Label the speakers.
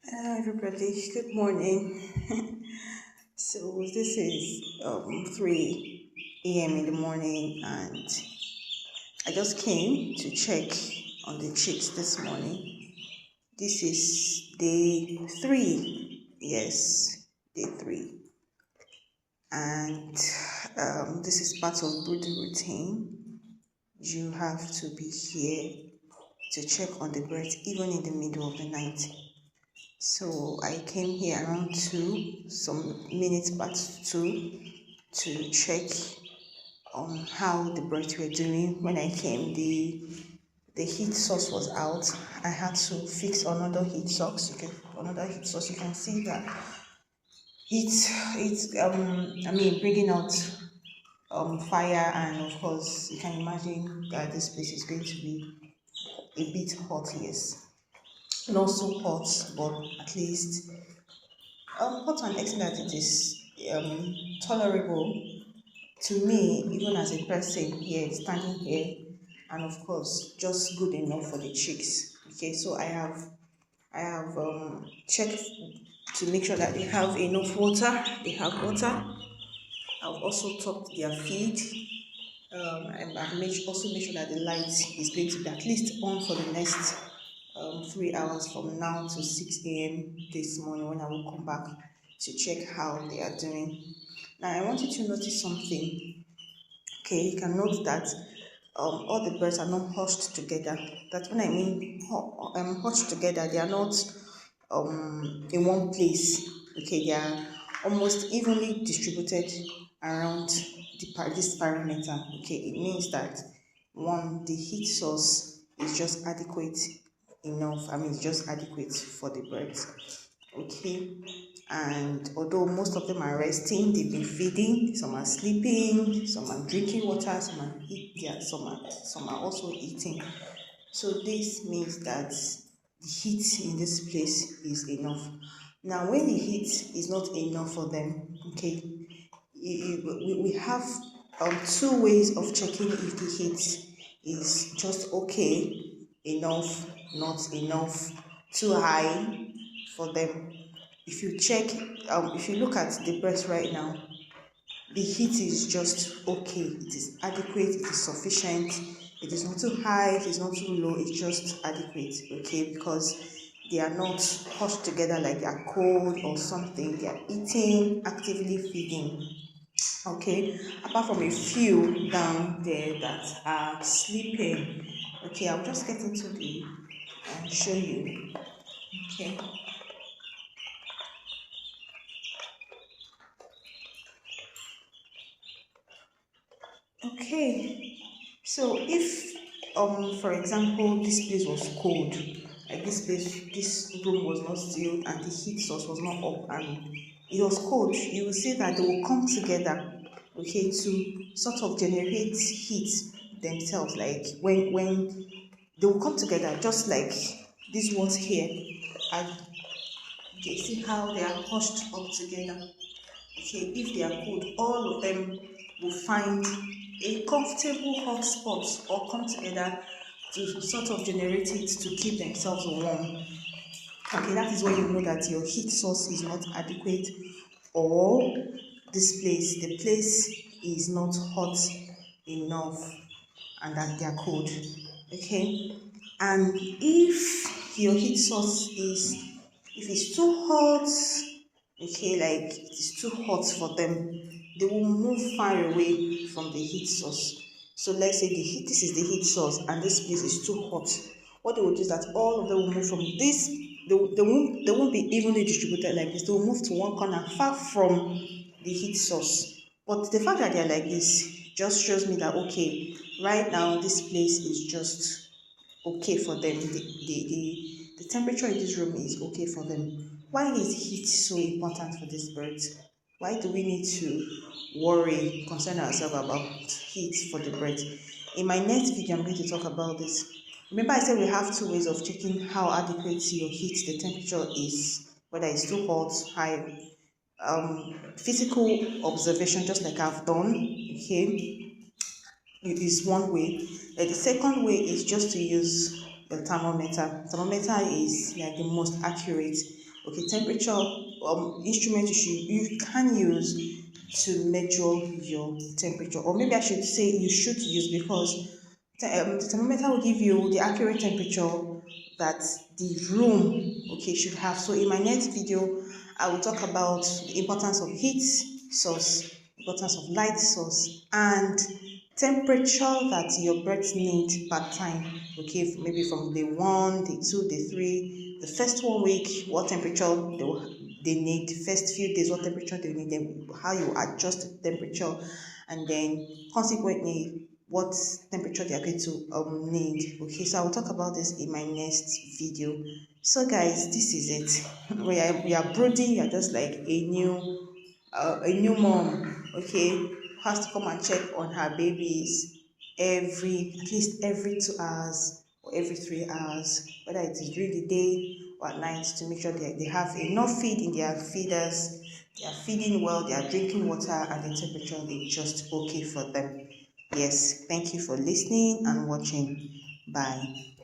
Speaker 1: Hello everybody, good morning. So this is 3 a.m. in the morning, and I just came to check on the chicks this morning. This is day 3, yes, day 3, and this is part of brooding routine. You have to be here to check on the birds even in the middle of the night. So I came here around 2, some minutes past 2, to check on how the birds were doing. When I came, the heat source was out. I had to fix another heat source. You can see that it's bringing out fire, and of course you can imagine that this place is going to be a bit hot. Yes, not so hot, but at least hot and extent that it is tolerable to me, even as a person here, standing here, and of course, just good enough for the chicks. Okay, so I have checked to make sure that they have enough water. They have water. I've also topped their feed. And also made sure that the light is going to be at least on for the next 3 hours from now to 6 a.m. this morning, when I will come back to check how they are doing. Now, I want you to notice something. Okay, you can note that all the birds are not hushed together. That's when I mean hushed together. They are not in one place. Okay, they are almost evenly distributed around this perimeter. Okay, it means that one, the heat source is just adequate enough. It's just adequate for the birds. Okay, and although most of them are resting, they've been feeding, some are sleeping, some are drinking water, some are also eating. So this means that the heat in this place is enough. Now, when the heat is not enough for them, okay, we have two ways of checking if the heat is just okay, enough, not enough, too high for them. If you check, if you look at the breast right now, the heat is just okay. It is adequate. It is sufficient. It is not too high. It is not too low. It's just adequate. Okay, because they are not hushed together like they are cold or something. They are eating, actively feeding. Okay, apart from a few down there that are sleeping. Okay, I'll just get into the and show you. Okay. Okay, so if for example this place was cold, like this room was not sealed and the heat source was not up and it was cold, you will see that they will come together, okay, to sort of generate heat themselves. Like when they will come together, just like these ones here, and okay, see how they are hushed up together. Okay, if they are cold, all of them will find a comfortable hot spot or come together to sort of generate it to keep themselves warm. Okay, that is when you know that your heat source is not adequate, or the place is not hot enough, and that they are cold. Okay, and if your heat source is, if it's too hot, okay, like it is too hot for them, they will move far away from the heat source. So let's say this is the heat source and this place is too hot. What they will do is that all of them will move from this, they won't be evenly distributed like this. They will move to one corner far from the heat source. But the fact that they're like this just shows me that okay, right now this place is just okay for them. The temperature in this room is okay for them. Why is heat so important for these birds? Why do we need to concern ourselves about heat for the birds? In my next video, I'm going to talk about this. Remember, I said we have two ways of checking how adequate your heat, the temperature is, whether it's too hot, high. Physical observation, just like I've done, okay, it is one way. The second way is just to use the thermometer. Thermometer is like the most accurate. Okay, temperature instrument you can use to measure your temperature, or maybe I should say you should use, because the thermometer will give you the accurate temperature that the room, okay, should have. So in my next video, I will talk about the importance of heat source, importance of light source, and temperature that your birds need per time. Okay, maybe from day one, day two, day three, the first 1 week, what temperature they need, the first few days, what temperature they need, then how you adjust the temperature, and then consequently what temperature they are going to need. Okay, so I will talk about this in my next video. So guys, this is it. We are brooding. You're just like a new mom, okay, who has to come and check on her babies at least every 2 hours or every 3 hours, whether it is during the day or at night, to make sure they have enough feed in their feeders, they are feeding well, they are drinking water, and the temperature is just okay for them. Yes, thank you for listening and watching. Bye.